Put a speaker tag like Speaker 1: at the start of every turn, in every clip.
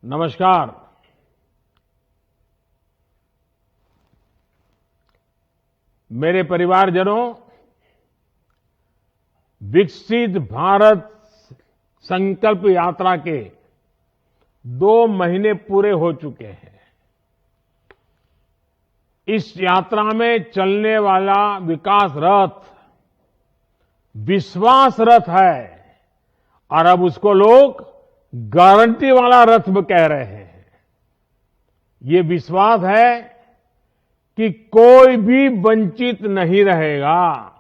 Speaker 1: नमस्कार। मेरे परिवारजनों, विकसित भारत संकल्प यात्रा के 2 महीने पूरे हो चुके हैं। इस यात्रा में चलने वाला विकास रथ विश्वास रथ है और अब उसको लोग गारंटी वाला रथ कह रहे हैं। ये विश्वास है कि कोई भी वंचित नहीं रहेगा,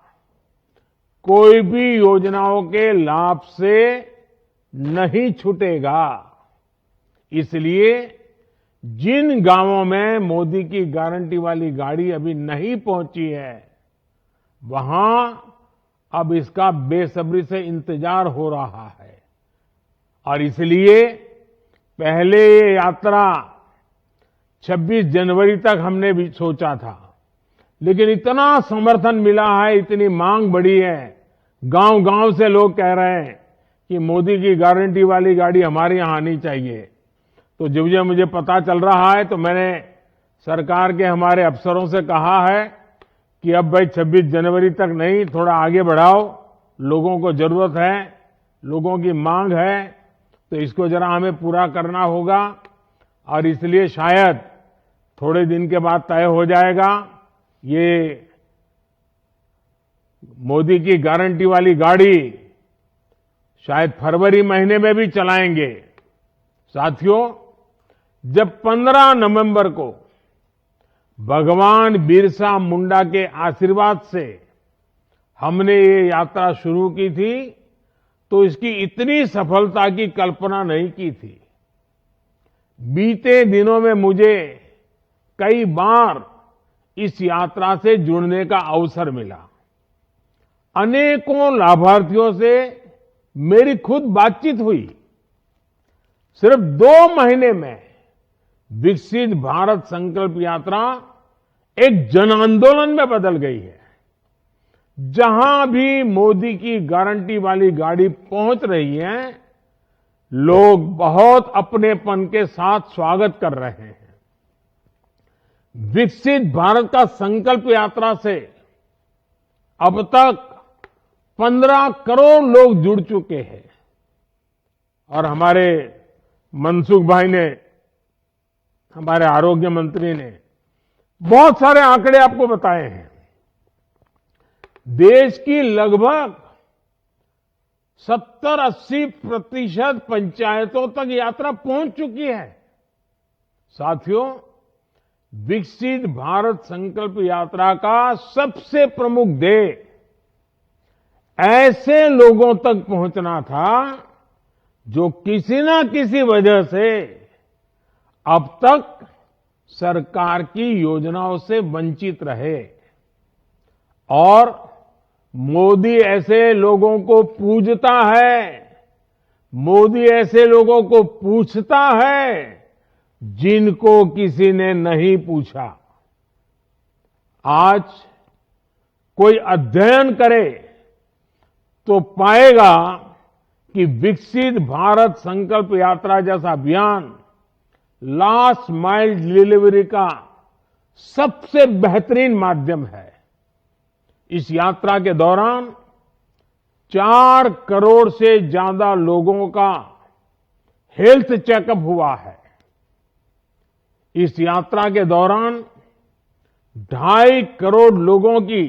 Speaker 1: कोई भी योजनाओं के लाभ से नहीं छूटेगा। इसलिए जिन गांवों में मोदी की गारंटी वाली गाड़ी अभी नहीं पहुंची है, वहां अब इसका बेसब्री से इंतजार हो रहा है और इसलिए पहले ये यात्रा 26 जनवरी तक हमने भी सोचा था, लेकिन इतना समर्थन मिला है, इतनी मांग बढ़ी है, गांव-गांव से लोग कह रहे हैं कि मोदी की गारंटी वाली गाड़ी हमारे यहां आनी चाहिए। तो जब मुझे पता चल रहा है तो मैंने सरकार के हमारे अफसरों से कहा है कि अब भाई 26 जनवरी तक नहीं, थोड़ा आगे बढ़ाओ, लोगों को जरूरत है, लोगों की मांग है, तो इसको जरा हमें पूरा करना होगा और इसलिए शायद थोड़े दिन के बाद तय हो जाएगा। ये मोदी की गारंटी वाली गाड़ी शायद फरवरी महीने में भी चलाएंगे। साथियों, जब 15 नवंबर को भगवान बिरसा मुंडा के आशीर्वाद से हमने ये यात्रा शुरू की थी, तो इसकी इतनी सफलता की कल्पना नहीं की थी। बीते दिनों में मुझे कई बार इस यात्रा से जुड़ने का अवसर मिला। अनेकों लाभार्थियों से मेरी खुद बातचीत हुई। सिर्फ 2 महीने में विकसित भारत संकल्प यात्रा एक जन आंदोलन में बदल गई है। जहां भी मोदी की गारंटी वाली गाड़ी पहुंच रही है, लोग बहुत अपनेपन के साथ स्वागत कर रहे हैं। विकसित भारत का संकल्प यात्रा से अब तक 15 करोड़ लोग जुड़ चुके हैं और हमारे मनसुख भाई ने, हमारे आरोग्य मंत्री ने बहुत सारे आंकड़े आपको बताए हैं। देश की लगभग 70-80% पंचायतों तक यात्रा पहुंच चुकी है। साथियों, विकसित भारत संकल्प यात्रा का सबसे प्रमुख ध्येय ऐसे लोगों तक पहुंचना था जो किसी न किसी वजह से अब तक सरकार की योजनाओं से वंचित रहे और मोदी ऐसे लोगों को पूजता है, मोदी ऐसे लोगों को पूछता है जिनको किसी ने नहीं पूछा। आज कोई अध्ययन करे तो पाएगा कि विकसित भारत संकल्प यात्रा जैसा अभियान लास्ट माइल डिलीवरी का सबसे बेहतरीन माध्यम है। इस यात्रा के दौरान 4 करोड़ से ज्यादा लोगों का हेल्थ चेकअप हुआ है। इस यात्रा के दौरान 2.5 करोड़ लोगों की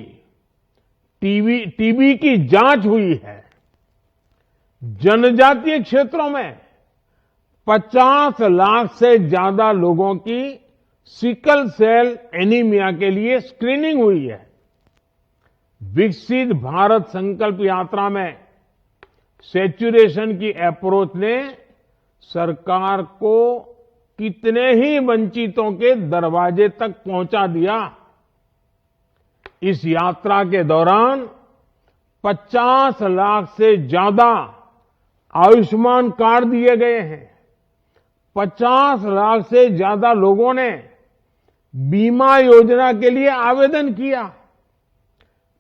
Speaker 1: टीबी की जांच हुई है। जनजातीय क्षेत्रों में 50 लाख से ज्यादा लोगों की सिकल सेल एनीमिया के लिए स्क्रीनिंग हुई है। विकसित भारत संकल्प यात्रा में सैचुरेशन की अप्रोच ने सरकार को कितने ही वंचितों के दरवाजे तक पहुंचा दिया। इस यात्रा के दौरान 50 लाख से ज्यादा आयुष्मान कार्ड दिए गए हैं। 50 लाख से ज्यादा लोगों ने बीमा योजना के लिए आवेदन किया।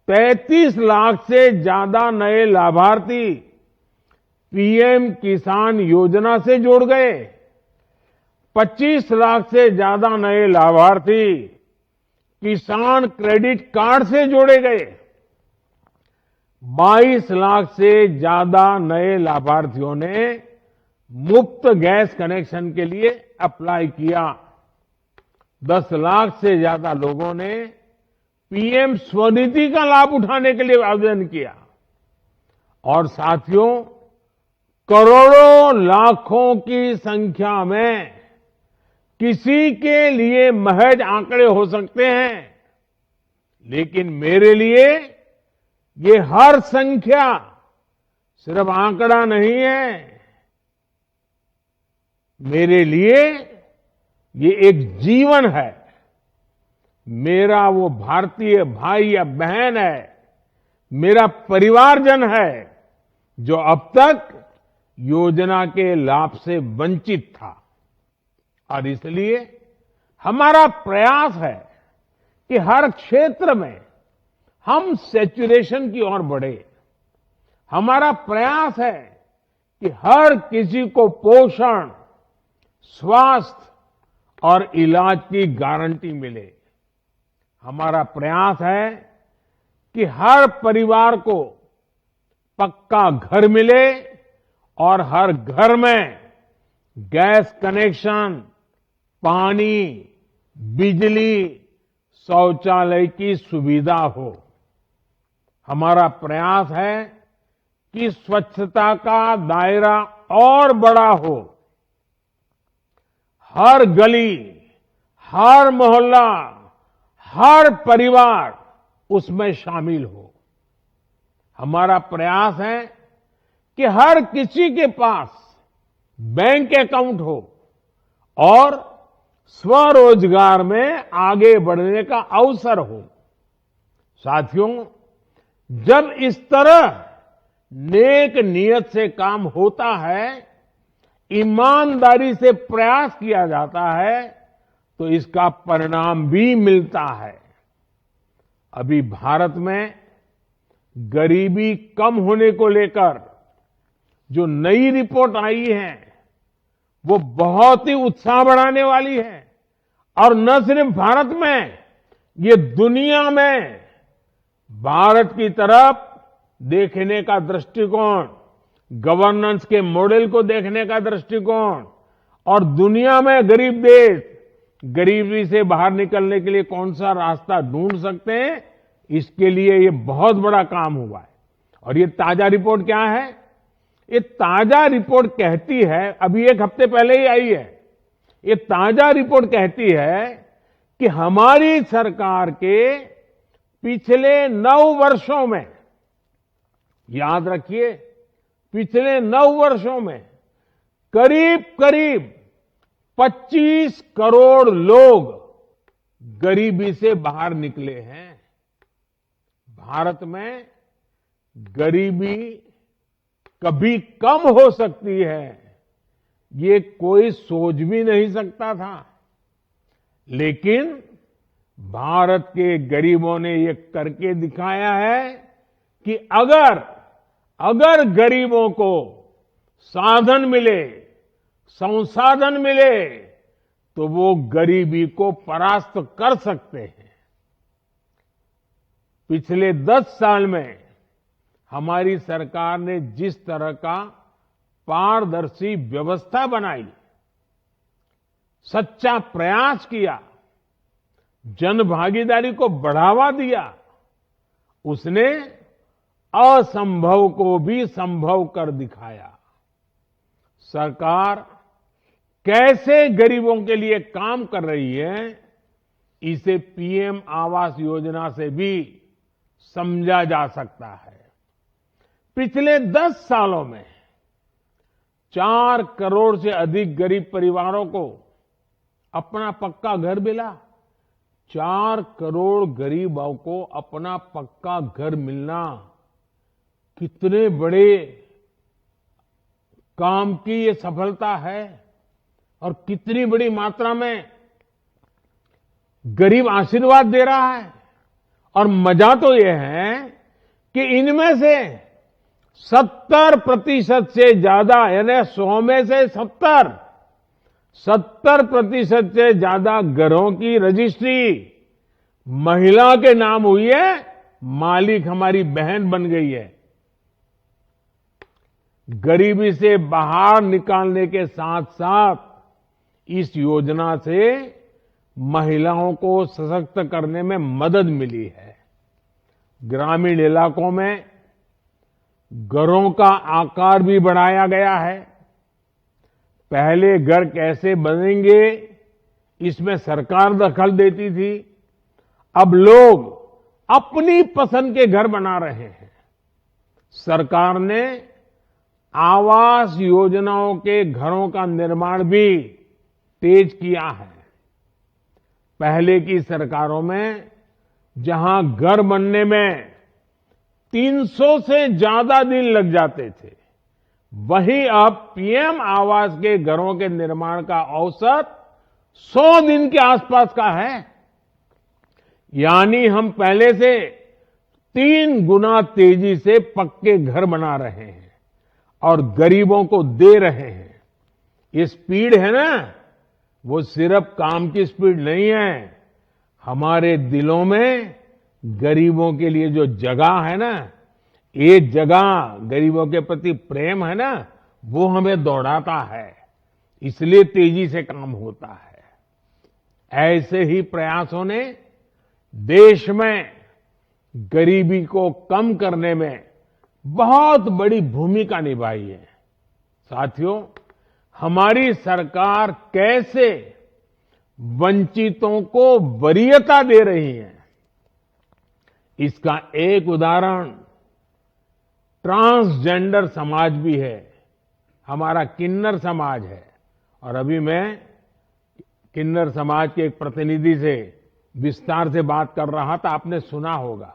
Speaker 1: 35 लाख से ज्यादा नए लाभार्थी पीएम किसान योजना से जुड़ गए। 25 लाख से ज्यादा नए लाभार्थी किसान क्रेडिट कार्ड से जोड़े गए। 22 लाख से ज्यादा नए लाभार्थियों ने मुफ्त गैस कनेक्शन के लिए अप्लाई किया। 10 लाख से ज्यादा लोगों ने पीएम स्वनिधि का लाभ उठाने के लिए आवेदन किया। और साथियों, करोड़ों लाखों की संख्या में किसी के लिए महज आंकड़े हो सकते हैं, लेकिन मेरे लिए ये हर संख्या सिर्फ आंकड़ा नहीं है। मेरे लिए ये एक जीवन है। मेरा वो भारतीय भाई या बहन है, मेरा परिवारजन है, जो अब तक योजना के लाभ से वंचित था। और इसलिए हमारा प्रयास है कि हर क्षेत्र में हम सैचुरेशन की ओर बढ़े। हमारा प्रयास है कि हर किसी को पोषण, स्वास्थ्य और इलाज की गारंटी मिले। हमारा प्रयास है कि हर परिवार को पक्का घर मिले और हर घर में गैस कनेक्शन, पानी, बिजली, शौचालय की सुविधा हो। हमारा प्रयास है कि स्वच्छता का दायरा और बड़ा हो। हर गली, हर मोहल्ला, हर परिवार उसमें शामिल हो। हमारा प्रयास है कि हर किसी के पास बैंक अकाउंट हो और स्वरोजगार में आगे बढ़ने का अवसर हो। साथियों, जब इस तरह नेक नियत से काम होता है, ईमानदारी से प्रयास किया जाता है, तो इसका परिणाम भी मिलता है। अभी भारत में गरीबी कम होने को लेकर जो नई रिपोर्ट आई है, वो बहुत ही उत्साह बढ़ाने वाली है। और न सिर्फ भारत में, ये दुनिया में भारत की तरफ देखने का दृष्टिकोण, गवर्नेंस के मॉडल को देखने का दृष्टिकोण और दुनिया में गरीब देश गरीबी से बाहर निकलने के लिए कौन सा रास्ता ढूंढ सकते हैं, इसके लिए ये बहुत बड़ा काम हुआ है। और ये ताजा रिपोर्ट क्या है? ये ताजा रिपोर्ट कहती है, अभी एक हफ्ते पहले ही आई है, ये ताजा रिपोर्ट कहती है कि हमारी सरकार के पिछले 9 वर्षों में, याद रखिए, पिछले 9 वर्षों में करीब करीब 25 करोड़ लोग गरीबी से बाहर निकले हैं। भारत में गरीबी कभी कम हो सकती है, ये कोई सोच भी नहीं सकता था। लेकिन भारत के गरीबों ने ये करके दिखाया है कि अगर गरीबों को साधन मिले, संसाधन मिले, तो वो गरीबी को परास्त कर सकते हैं। पिछले 10 साल में हमारी सरकार ने जिस तरह का पारदर्शी व्यवस्था बनाई, सच्चा प्रयास किया, जन भागीदारी को बढ़ावा दिया, उसने असंभव को भी संभव कर दिखाया। सरकार कैसे गरीबों के लिए काम कर रही है, इसे पीएम आवास योजना से भी समझा जा सकता है। पिछले 10 सालों में 4 करोड़ से अधिक गरीब परिवारों को अपना पक्का घर मिला। 4 करोड़ गरीबों को अपना पक्का घर मिलना कितने बड़े काम की ये सफलता है, और कितनी बड़ी मात्रा में गरीब आशीर्वाद दे रहा है। और मजा तो ये है कि इनमें से 70% से ज्यादा, यानी 100 में से 70 70% से ज्यादा घरों की रजिस्ट्री महिला के नाम हुई है, मालिक हमारी बहन बन गई है। गरीबी से बाहर निकालने के साथ साथ इस योजना से महिलाओं को सशक्त करने में मदद मिली है। ग्रामीण इलाकों में घरों का आकार भी बढ़ाया गया है। पहले घर कैसे बनेंगे, इसमें सरकार दखल देती थी। अब लोग अपनी पसंद के घर बना रहे हैं। सरकार ने आवास योजनाओं के घरों का निर्माण भी तेज किया है। पहले की सरकारों में जहां घर बनने में 300 से ज्यादा दिन लग जाते थे, वहीं अब पीएम आवास के घरों के निर्माण का औसत 100 दिन के आसपास का है। यानी हम पहले से 3 गुना तेजी से पक्के घर बना रहे हैं और गरीबों को दे रहे हैं। ये स्पीड है ना, वो सिर्फ काम की स्पीड नहीं है। हमारे दिलों में गरीबों के लिए जो जगह है ना, ये जगह गरीबों के प्रति प्रेम है ना, वो हमें दौड़ाता है। इसलिए तेजी से काम होता है। ऐसे ही प्रयासों ने देश में गरीबी को कम करने में बहुत बड़ी भूमिका निभाई है। साथियों, हमारी सरकार कैसे वंचितों को वरीयता दे रही है, इसका एक उदाहरण ट्रांसजेंडर समाज भी है। हमारा किन्नर समाज है। और अभी मैं किन्नर समाज के एक प्रतिनिधि से विस्तार से बात कर रहा था, आपने सुना होगा।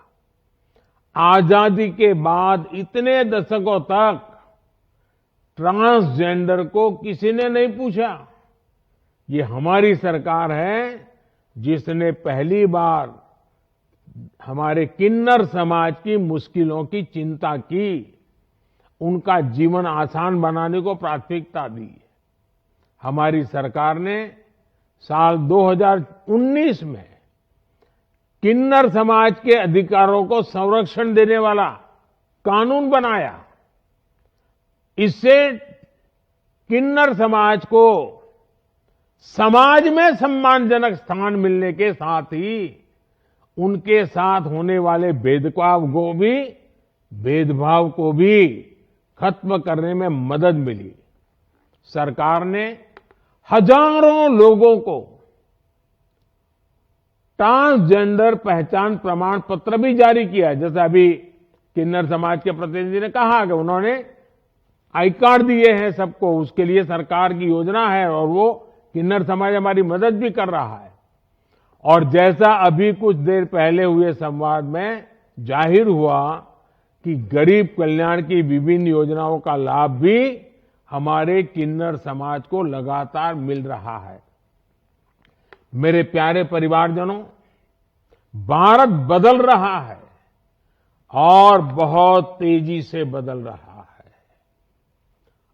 Speaker 1: आजादी के बाद इतने दशकों तक ट्रांसजेंडर को किसी ने नहीं पूछा। ये हमारी सरकार है जिसने पहली बार हमारे किन्नर समाज की मुश्किलों की चिंता की, उनका जीवन आसान बनाने को प्राथमिकता दी। हमारी सरकार ने साल 2019 में किन्नर समाज के अधिकारों को संरक्षण देने वाला कानून बनाया। इससे किन्नर समाज को समाज में सम्मानजनक स्थान मिलने के साथ ही उनके साथ होने वाले भेदभाव को भी खत्म करने में मदद मिली। सरकार ने हजारों लोगों को ट्रांसजेंडर पहचान प्रमाण पत्र भी जारी किया है। जैसे अभी किन्नर समाज के प्रतिनिधि ने कहा कि उन्होंने आई कार्ड दिए हैं सबको, उसके लिए सरकार की योजना है और वो किन्नर समाज हमारी मदद भी कर रहा है। और जैसा अभी कुछ देर पहले हुए संवाद में जाहिर हुआ कि गरीब कल्याण की विभिन्न योजनाओं का लाभ भी हमारे किन्नर समाज को लगातार मिल रहा है। मेरे प्यारे परिवारजनों, भारत बदल रहा है और बहुत तेजी से बदल रहा है।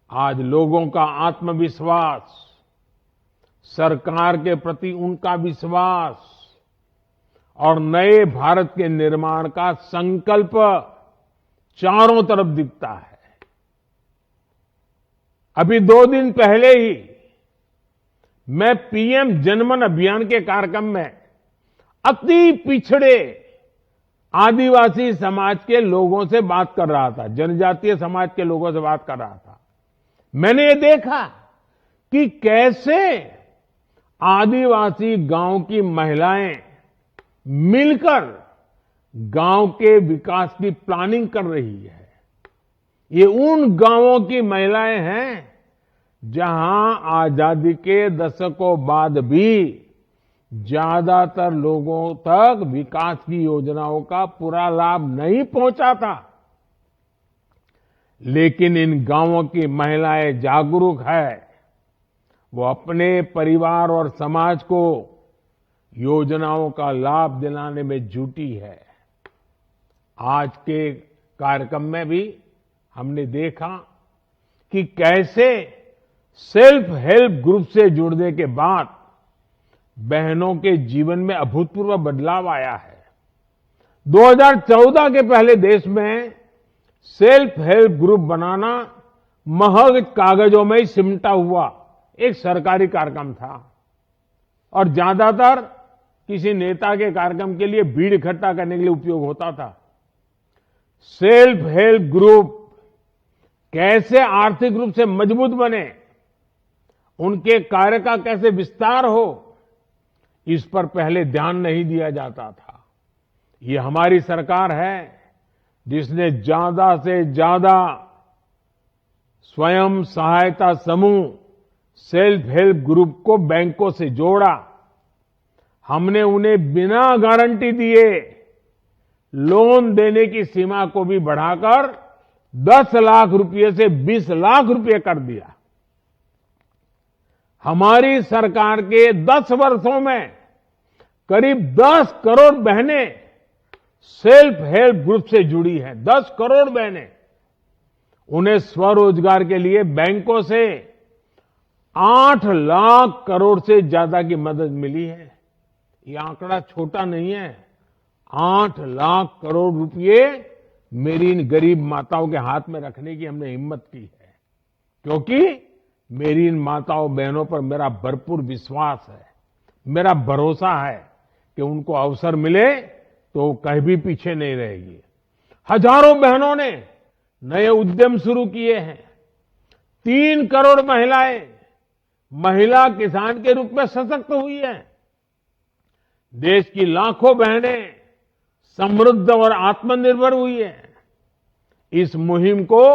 Speaker 1: आज लोगों का आत्मविश्वास, सरकार के प्रति उनका विश्वास और नए भारत के निर्माण का संकल्प चारों तरफ दिखता है। अभी 2 दिन पहले ही मैं पीएम जनमन अभियान के कार्यक्रम में अति पिछड़े आदिवासी समाज के लोगों से बात कर रहा था, जनजातीय समाज के लोगों से बात कर रहा था। मैंने ये देखा कि कैसे आदिवासी गांव की महिलाएं मिलकर गांव के विकास की प्लानिंग कर रही है। ये उन गांवों की महिलाएं हैं जहां आजादी के दशकों बाद भी ज्यादातर लोगों तक विकास की योजनाओं का पूरा लाभ नहीं पहुंचा था। लेकिन इन गांवों की महिलाएं जागरूक है। वो अपने परिवार और समाज को योजनाओं का लाभ दिलाने में जुटी है। आज के कार्यक्रम में भी हमने देखा कि कैसे सेल्फ हेल्प ग्रुप से जुड़ने के बाद बहनों के जीवन में अभूतपूर्व बदलाव आया है। 2014 के पहले देश में सेल्फ हेल्प ग्रुप बनाना महज कागजों में ही सिमटा हुआ एक सरकारी कार्यक्रम था और ज्यादातर किसी नेता के कार्यक्रम के लिए भीड़ इकट्ठा करने के लिए उपयोग होता था। सेल्फ हेल्प ग्रुप कैसे आर्थिक रूप से मजबूत बने, उनके कार्य का कैसे विस्तार हो, इस पर पहले ध्यान नहीं दिया जाता था। ये हमारी सरकार है जिसने ज्यादा से ज्यादा स्वयं सहायता समूह सेल्फ हेल्प ग्रुप को बैंकों से जोड़ा। हमने उन्हें बिना गारंटी दिए लोन देने की सीमा को भी बढ़ाकर 10 लाख रुपए से 20 लाख रुपए कर दिया। हमारी सरकार के 10 वर्षों में करीब 10 करोड़ बहनें सेल्फ हेल्प ग्रुप से जुड़ी हैं। 10 करोड़ बहनें, उन्हें स्वरोजगार के लिए बैंकों से 8 लाख करोड़ से ज्यादा की मदद मिली है। ये आंकड़ा छोटा नहीं है। 8 लाख करोड़ रुपए मेरी इन गरीब माताओं के हाथ में रखने की हमने हिम्मत की है, क्योंकि मेरी इन माताओं बहनों पर मेरा भरपूर विश्वास है, मेरा भरोसा है कि उनको अवसर मिले तो वो कहीं भी पीछे नहीं रहेगी। हजारों बहनों ने नए उद्यम शुरू किए हैं। 3 करोड़ महिलाएं महिला किसान के रूप में सशक्त हुई हैं। देश की लाखों बहनें समृद्ध और आत्मनिर्भर हुई हैं। इस मुहिम को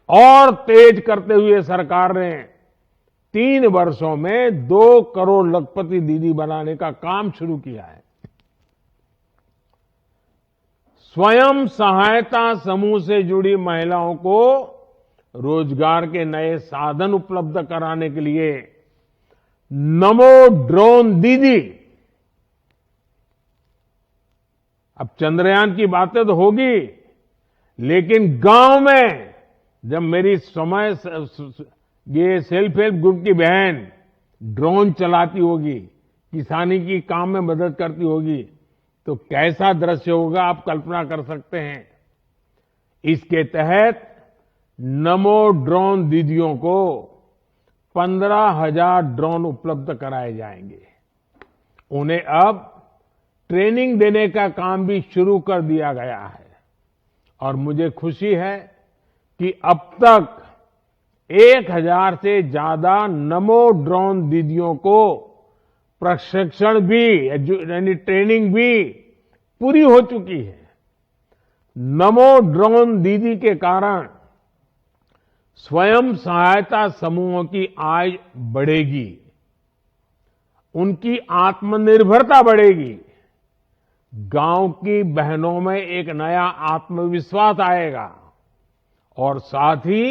Speaker 1: और तेज करते हुए सरकार ने 3 वर्षों में 2 करोड़ लखपति दीदी बनाने का काम शुरू किया है। स्वयं सहायता समूह से जुड़ी महिलाओं को रोजगार के नए साधन उपलब्ध कराने के लिए नमो ड्रोन दीदी, अब चंद्रयान की बातें तो होगी, लेकिन गांव में जब मेरी समय ये सेल्फ हेल्प ग्रुप की बहन ड्रोन चलाती होगी, किसानी की काम में मदद करती होगी, तो कैसा दृश्य होगा आप कल्पना कर सकते हैं। इसके तहत नमो ड्रोन दीदियों को 15,000 ड्रोन उपलब्ध कराए जाएंगे। उन्हें अब ट्रेनिंग देने का काम भी शुरू कर दिया गया है और मुझे खुशी है कि अब तक 1,000 से ज्यादा नमो ड्रोन दीदियों को प्रशिक्षण भी यानी ट्रेनिंग भी पूरी हो चुकी है। नमो ड्रोन दीदी के कारण स्वयं सहायता समूहों की आय बढ़ेगी, उनकी आत्मनिर्भरता बढ़ेगी, गांव की बहनों में एक नया आत्मविश्वास आएगा और साथ ही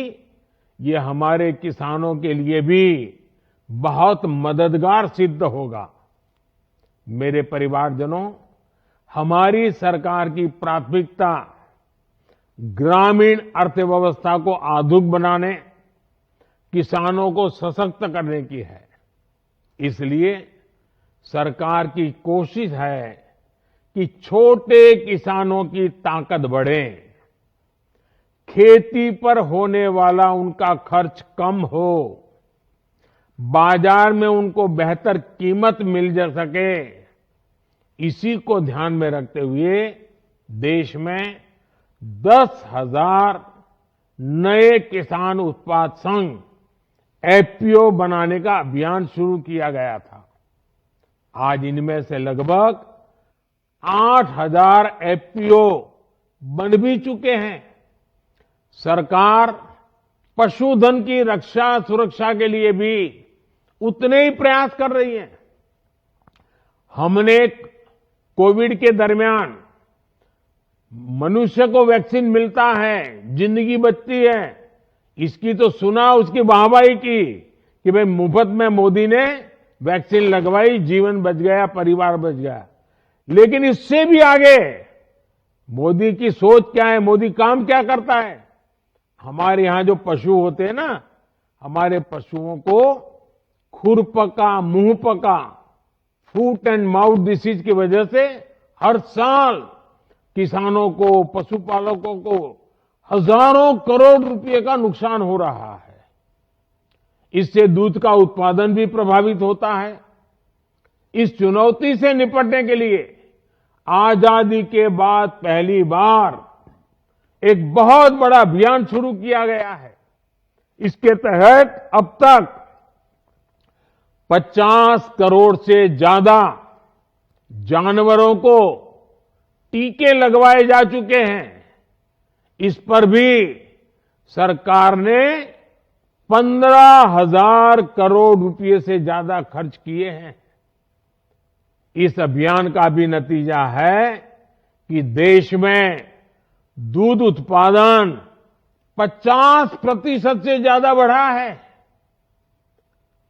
Speaker 1: ये हमारे किसानों के लिए भी बहुत मददगार सिद्ध होगा। मेरे परिवारजनों, हमारी सरकार की प्राथमिकता ग्रामीण अर्थव्यवस्था को आधुनिक बनाने, किसानों को सशक्त करने की है। इसलिए सरकार की कोशिश है कि छोटे किसानों की ताकत बढ़े, खेती पर होने वाला उनका खर्च कम हो, बाजार में उनको बेहतर कीमत मिल जा सके। इसी को ध्यान में रखते हुए देश में 10,000 नए किसान उत्पाद संघ एफपीओ बनाने का अभियान शुरू किया गया था। आज इनमें से लगभग 8,000 एफपीओ बन भी चुके हैं। सरकार पशुधन की रक्षा सुरक्षा के लिए भी उतने ही प्रयास कर रही है। हमने कोविड के दरमियान मनुष्य को वैक्सीन मिलता है, जिंदगी बचती है, इसकी तो सुना, उसकी वाहवाही की कि भाई मुफ्त में मोदी ने वैक्सीन लगवाई, जीवन बच गया, परिवार बच गया। लेकिन इससे भी आगे मोदी की सोच क्या है, मोदी काम क्या करता है। हमारे यहां जो पशु होते हैं ना, हमारे पशुओं को खुरपका, मुंहपका, फूट एंड माउथ डिसीज की वजह से हर साल किसानों को, पशुपालकों को हजारों करोड़ रुपए का नुकसान हो रहा है। इससे दूध का उत्पादन भी प्रभावित होता है। इस चुनौती से निपटने के लिए आजादी के बाद पहली बार एक बहुत बड़ा अभियान शुरू किया गया है। इसके तहत अब तक 50 करोड़ से ज्यादा जानवरों को टीके लगवाए जा चुके हैं। इस पर भी सरकार ने 15,000 करोड़ रुपए से ज्यादा खर्च किए हैं। इस अभियान का भी नतीजा है कि देश में दूध उत्पादन 50% से ज्यादा बढ़ा है।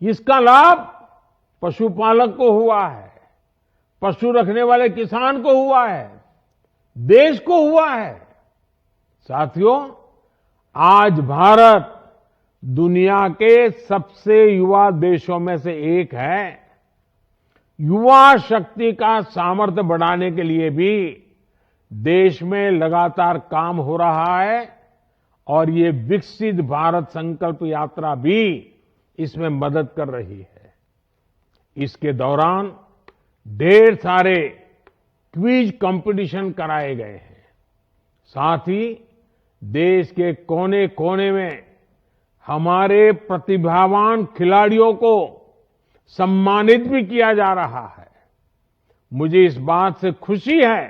Speaker 1: इसका लाभ पशुपालक को हुआ है, पशु रखने वाले किसान को हुआ है, देश को हुआ है। साथियों, आज भारत दुनिया के सबसे युवा देशों में से एक है। युवा शक्ति का सामर्थ्य बढ़ाने के लिए भी देश में लगातार काम हो रहा है और ये विकसित भारत संकल्प यात्रा भी इसमें मदद कर रही है। इसके दौरान ढेर सारे क्विज कंपटीशन कराए गए हैं। साथ ही देश के कोने कोने में हमारे प्रतिभावान खिलाड़ियों को सम्मानित भी किया जा रहा है। मुझे इस बात से खुशी है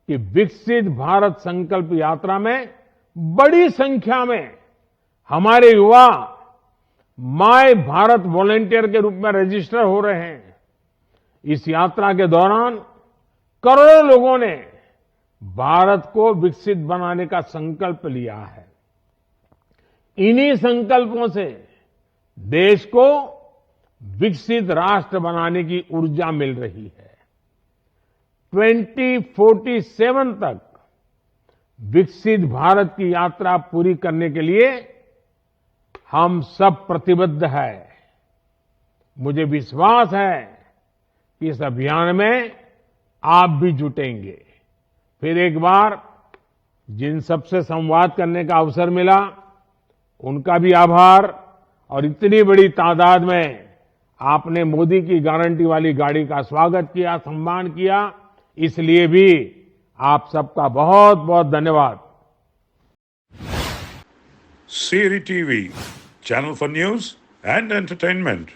Speaker 1: कि विकसित भारत संकल्प यात्रा में बड़ी संख्या में हमारे युवा माय भारत वॉलंटियर के रूप में रजिस्टर हो रहे हैं। इस यात्रा के दौरान करोड़ों लोगों ने भारत को विकसित बनाने का संकल्प लिया है। इन्हीं संकल्पों से देश को विकसित राष्ट्र बनाने की ऊर्जा मिल रही है। 2047 तक विकसित भारत की यात्रा पूरी करने के लिए हम सब प्रतिबद्ध हैं। मुझे विश्वास है कि इस अभियान में आप भी जुटेंगे। फिर एक बार जिन सबसे संवाद करने का अवसर मिला, उनका भी आभार। और इतनी बड़ी तादाद में आपने मोदी की गारंटी वाली गाड़ी का स्वागत किया, सम्मान किया, इसलिए भी आप सबका बहुत बहुत धन्यवाद।
Speaker 2: Siri TV, channel for news and entertainment.